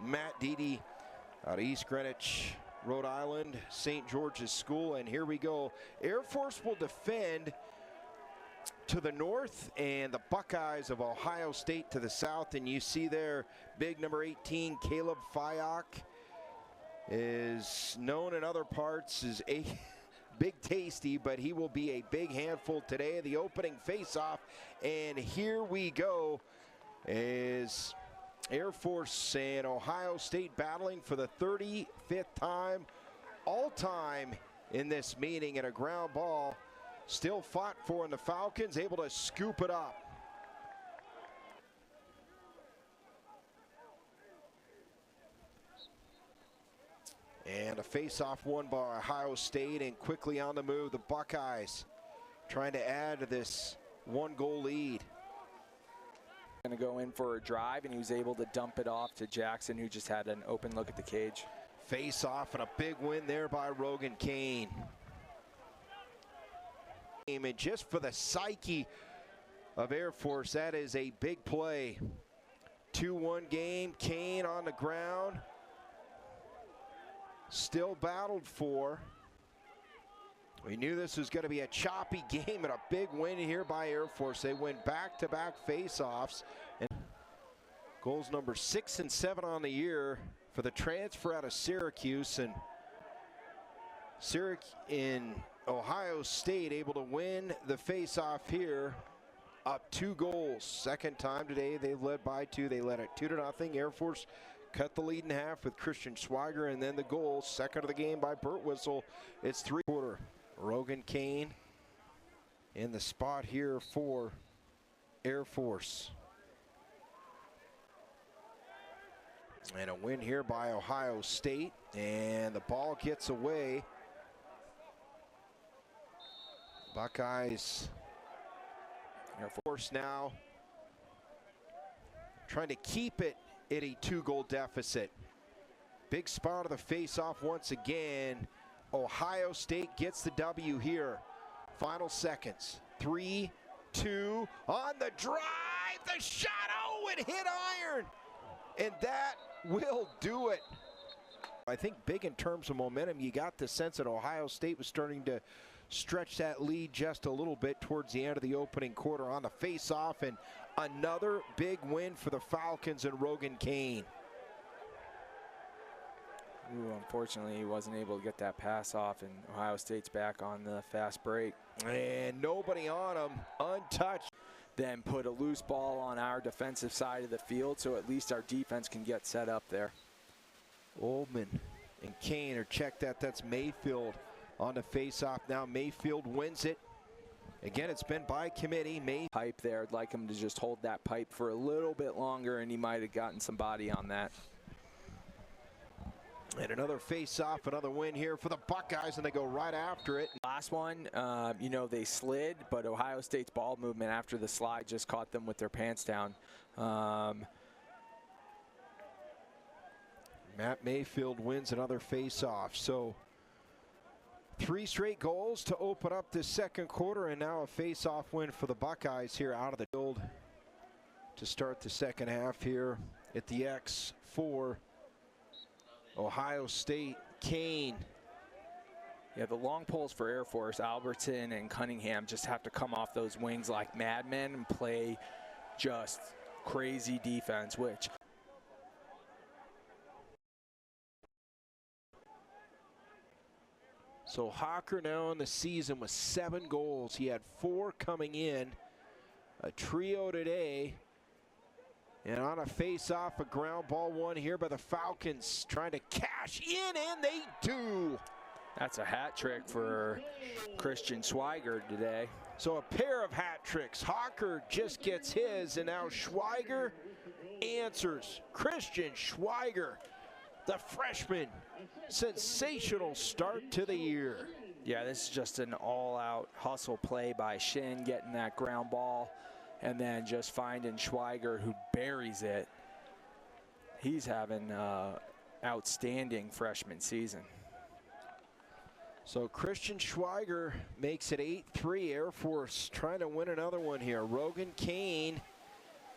Matt Dede out of East Greenwich, Rhode Island, St. George's School. And here we go. Air Force will defend to the north and the Buckeyes of Ohio State to the south. And you see there, big number 18, Caleb Faceoff, is known in other parts as a Big Tasty, but he will be a big handful today. The opening face-off, and here we go, is Air Force and Ohio State battling for the 35th time all-time in this meeting, and a ground ball still fought for, and the Falcons able to scoop it up. And a face-off won by Ohio State, and quickly on the move, the Buckeyes trying to add to this one-goal lead. Going to go in for a drive, and he was able to dump it off to Jackson, who just had an open look at the cage. Face-off and a big win there by Ronan Kane. And just for the psyche of Air Force, that is a big play. 2-1 game, Kane on the ground. Still battled for. We knew this was going to be a choppy game, and a big win here by Air Force. They win back-to-back face-offs. And goals number 6 and 7 on the year for the transfer out of Syracuse. And Syracuse in Ohio State able to win the face-off here, up 2 goals. Second time today they've led by 2. They led it 2-0. Air Force cut the lead in half with Christian Schweiger, and then the goal, second of the game by Burt Whistle. It's 3-quarter. Ronan Kane in the spot here for Air Force. And a win here by Ohio State, and the ball gets away. Buckeyes, Air Force now trying to keep it at a 2-goal deficit. Big spot of the face-off once again. Ohio State gets the W here. Final seconds. 3, 2, on the drive, the shot, oh, it hit iron. And that will do it. I think big in terms of momentum. You got the sense that Ohio State was starting to stretch that lead just a little bit towards the end of the opening quarter on the face-off, and another big win for the Falcons and Ronan Kane. Ooh, unfortunately, he wasn't able to get that pass off, and Ohio State's back on the fast break. And nobody on him, untouched. Then put a loose ball on our defensive side of the field, so at least our defense can get set up there. Oldman and Kane are checked that. That's Mayfield on the face-off now. Mayfield wins it. Again, it's been by committee. Pipe there. I'd like him to just hold that pipe for a little bit longer, and he might have gotten some body on that. And another face-off, another win here for the Buckeyes, and they go right after it. Last one, you know, they slid, but Ohio State's ball movement after the slide just caught them with their pants down. Matt Mayfield wins another face-off. So 3 straight goals to open up this second quarter, and now a face-off win for the Buckeyes here out of the field to start the second half here at the X for Ohio State. Kane. Yeah, the long poles for Air Force, Albertson and Cunningham just have to come off those wings like madmen and play just crazy defense, which so Hawker now in the season with 7 goals. He had 4 coming in. A trio today. And on a face-off, a ground ball won here by the Falcons, trying to cash in, and they do. That's a hat trick for Christian Schweiger today. So a pair of hat tricks. Hawker just gets his, and now Schweiger answers. Christian Schweiger, the freshman, sensational start to the year. Yeah, this is just an all-out hustle play by Shin, getting that ground ball, and then just finding Schweiger, who buries it. He's having an outstanding freshman season. So Christian Schweiger makes it 8-3. Air Force trying to win another one here. Ronan Kane,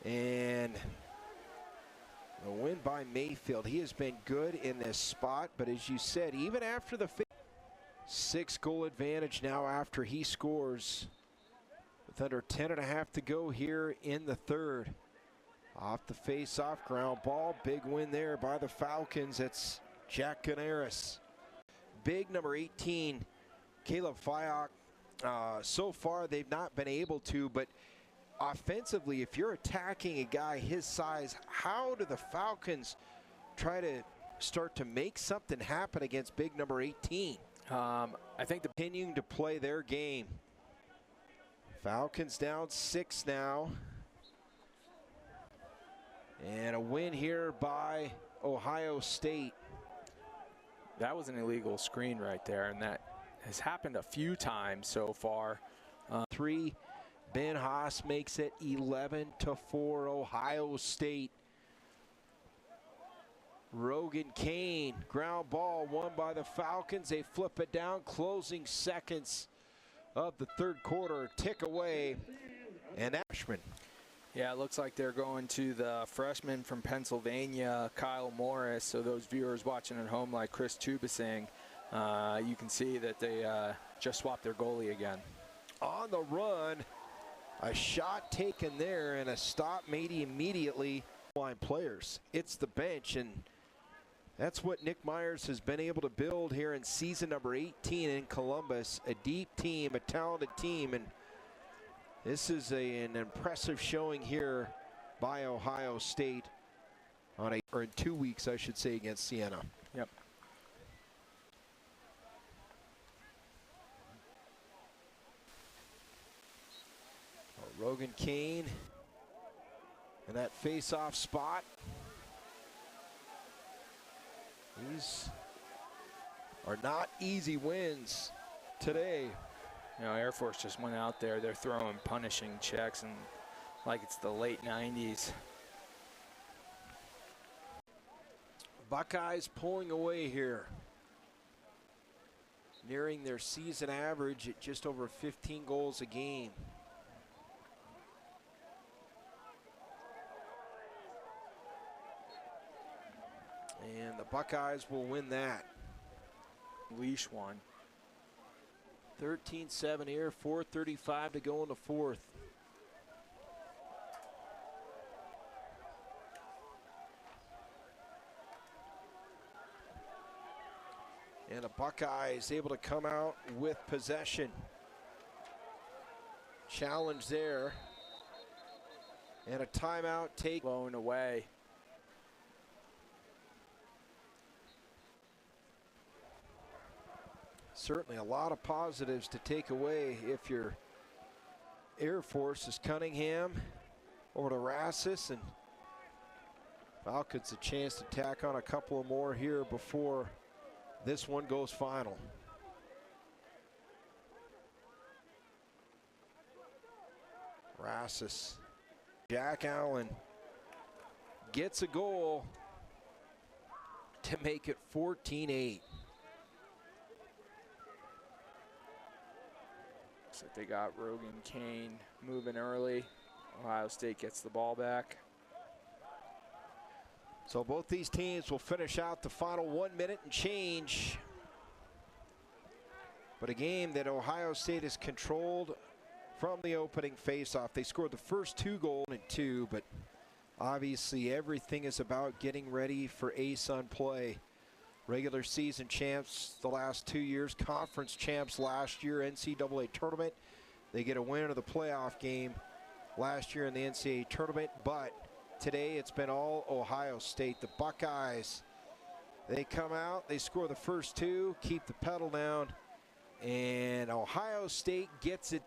and A win by Mayfield. He has been good in this spot, but as you said, even after the 6-goal advantage now after he scores with under 10.5 to go here in the third. Off the face-off, ground ball. Big win there by the Falcons. It's Jack Canaris. Big number 18, Caleb Faceoff. So far, they've not been able to, but offensively, if you're attacking a guy his size, how do the Falcons try to start to make something happen against big number 18? I think continuing to play their game. Falcons down 6 now. And a win here by Ohio State. that was an illegal screen right there, and that has happened a few times so far. 3. Ben Haas makes it 11-4 Ohio State. Ronan Kane, ground ball won by the Falcons. They flip it down, closing seconds of the third quarter, tick away, and Ashman. Yeah, it looks like they're going to the freshman from Pennsylvania, Kyle Morris. So those viewers watching at home like Chris Tubasing, you can see that they just swapped their goalie again. On the run, a shot taken there and a stop made immediately. Line players, it's the bench, and that's what Nick Myers has been able to build here in season number 18 in Columbus. A deep team, a talented team, and this is an impressive showing here by Ohio State or in 2 weeks, I should say, against Siena. Yep. Ronan Kane in that face-off spot. These are not easy wins today. You know, Air Force just went out there. They're throwing punishing checks, and like it's the late 90s. Buckeyes pulling away here. Nearing their season average at just over 15 goals a game. And the Buckeyes will win that. Leash one. 13-7 here, 4:35 to go in the fourth. And the Buckeyes able to come out with possession. Challenge there. And a timeout take. Blown away. Certainly a lot of positives to take away if your Air Force is Cunningham over to Rassis, and Falcons a chance to tack on a couple of more here before this one goes final. Rassis. Jack Allen gets a goal to make it 14-8. So they got Ronan Kane moving early. Ohio State gets the ball back. So both these teams will finish out the final 1 minute and change. But a game that Ohio State has controlled from the opening faceoff. They scored the first 2 goals in 2, but obviously everything is about getting ready for ASUN play. Regular season champs the last 2 years, conference champs last year, NCAA tournament. They get a win of the playoff game last year in the NCAA tournament, but today it's been all Ohio State. The Buckeyes, they come out, they score the first 2, keep the pedal down, and Ohio State gets it